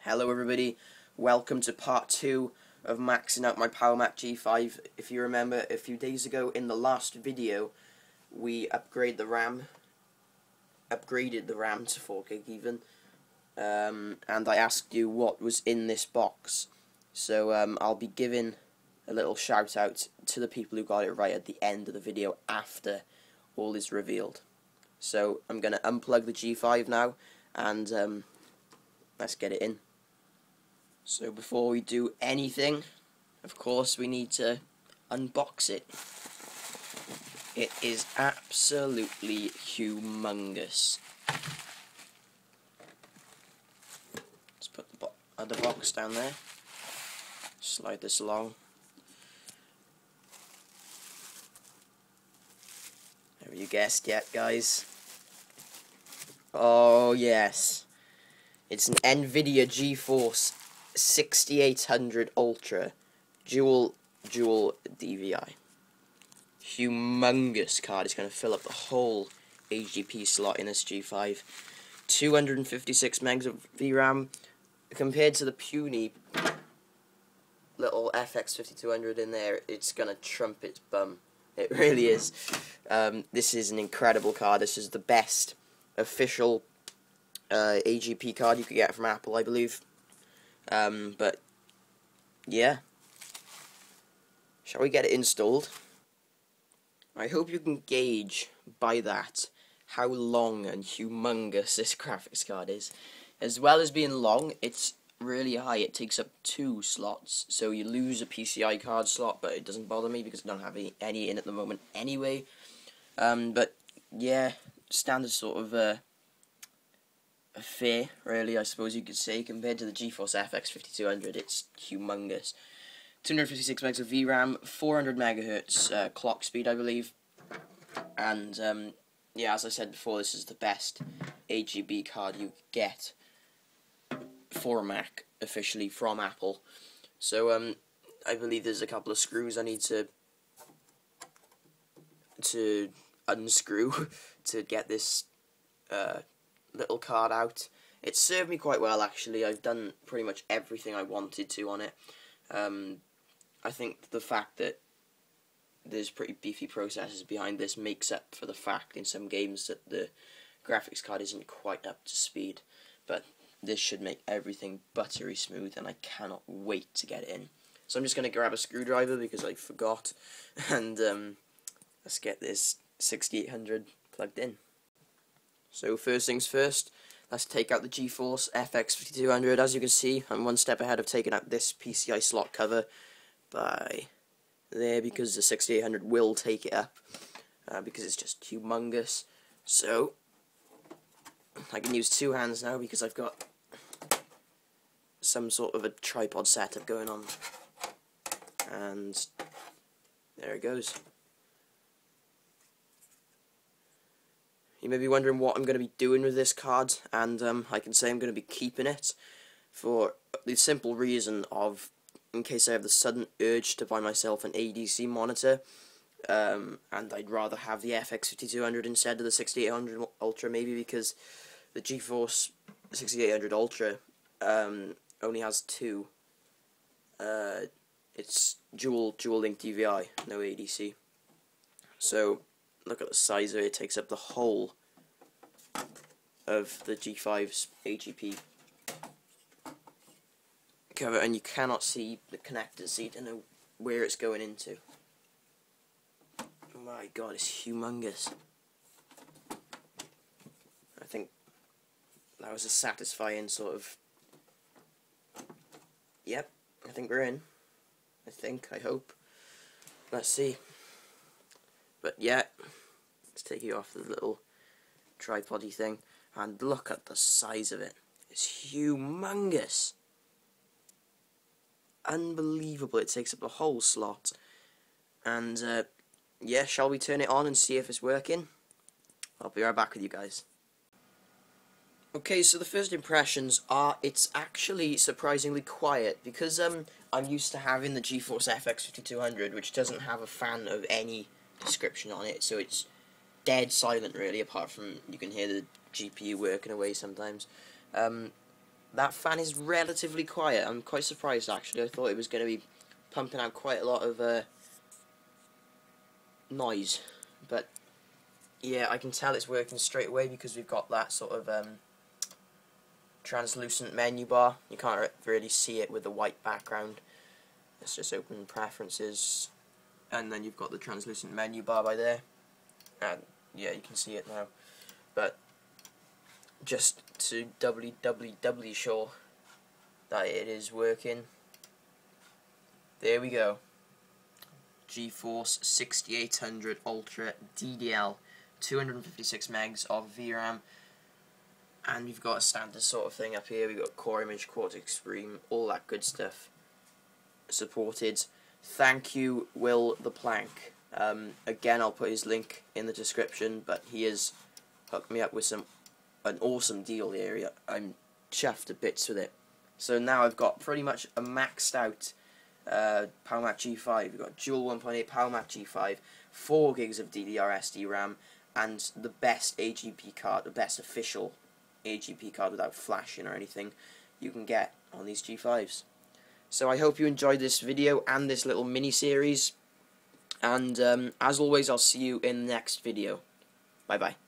Hello everybody, welcome to part 2 of maxing out my PowerMac G5. If you remember, a few days ago in the last video we upgraded the RAM to 4 gig even, and I asked you what was in this box. So I'll be giving a little shout out to the people who got it right at the end of the video after all is revealed. So I'm going to unplug the G5 now and let's get it in. So before we do anything, of course, we need to unbox it. It is absolutely humongous. Let's put the other box down there. Slide this along. Have you guessed yet, guys? Oh yes. It's an Nvidia GeForce 6800 Ultra dual DVI. Humongous card. It's going to fill up the whole HDP slot in this G5. 256 megs of VRAM compared to the puny little FX 5200 in there. It's going to trump its bum. It really is. This is an incredible card. This is the best official AGP card you could get from Apple, I believe. But yeah, shall we get it installed? I hope you can gauge by that how long and humongous this graphics card is. As well as being long, it's really high. It takes up 2 slots, so you lose a PCI card slot, but it doesn't bother me because I don't have any in at the moment anyway. But yeah, standard sort of affair, really, I suppose you could say, compared to the GeForce FX 5200. It's humongous. 256 megs of VRAM, 400 megahertz clock speed, I believe, and yeah, as I said before, this is the best AGB card you get for a Mac officially from Apple. So I believe there's a couple of screws I need to unscrew to get this little card out. It served me quite well, actually. I've done pretty much everything I wanted to on it. I think the fact that there's pretty beefy processors behind this makes up for the fact in some games that the graphics card isn't quite up to speed, but this should make everything buttery smooth, and I cannot wait to get it in. So I'm just going to grab a screwdriver because I forgot, and let's get this 6800 plugged in. So first things first, let's take out the GeForce FX 5200. As you can see, I'm one step ahead of taking out this PCI slot cover by there because the 6800 will take it up because it's just humongous. So I can use 2 hands now because I've got some sort of a tripod setup going on. And there it goes. You may be wondering what I'm going to be doing with this card, and I can say I'm going to be keeping it for the simple reason of, in case I have the sudden urge to buy myself an ADC monitor, and I'd rather have the FX 5200 instead of the 6800 Ultra, maybe because the GeForce 6800 Ultra only has 2. It's dual link DVI, no ADC. So look at the size of it. It takes up the whole of the G5's AGP cover, and you cannot see the connector, so you don't know where it's going into. Oh my god, it's humongous. I think that was a satisfying sort of... Yep, I think we're in. I hope. Let's see. But yeah, let's take you off the little tripod-y thing, and look at the size of it. It's humongous. Unbelievable. It takes up the whole slot. And yeah, shall we turn it on and see if it's working? I'll be right back with you guys. Okay, so the first impressions are it's actually surprisingly quiet, because I'm used to having the GeForce FX 5200, which doesn't have a fan of any description on it, so it's dead silent really, apart from you can hear the GPU working away sometimes. that fan is relatively quiet. I'm quite surprised actually. I thought it was going to be pumping out quite a lot of noise, but yeah, I can tell it's working straight away because we've got that sort of translucent menu bar. You can't really see it with the white background. Let's just open preferences, and then you've got the translucent menu bar by there, and yeah, you can see it now. But just to doubly sure that it is working, there we go. GeForce 6800 Ultra DDL, 256 megs of VRAM, and we've got a standard sort of thing up here. We've got Core Image, Cortex Extreme, all that good stuff supported. Thank you, Will the Plank. Again, I'll put his link in the description, but he has hooked me up with an awesome deal here. I'm chuffed to bits with it. So now I've got pretty much a maxed out PowerMac G5. We've got dual 1.8 PowerMac G5, 4 gigs of DDR SD RAM, and the best AGP card, the best official AGP card without flashing or anything you can get on these G5s. So I hope you enjoyed this video and this little mini-series, and as always, I'll see you in the next video. Bye bye.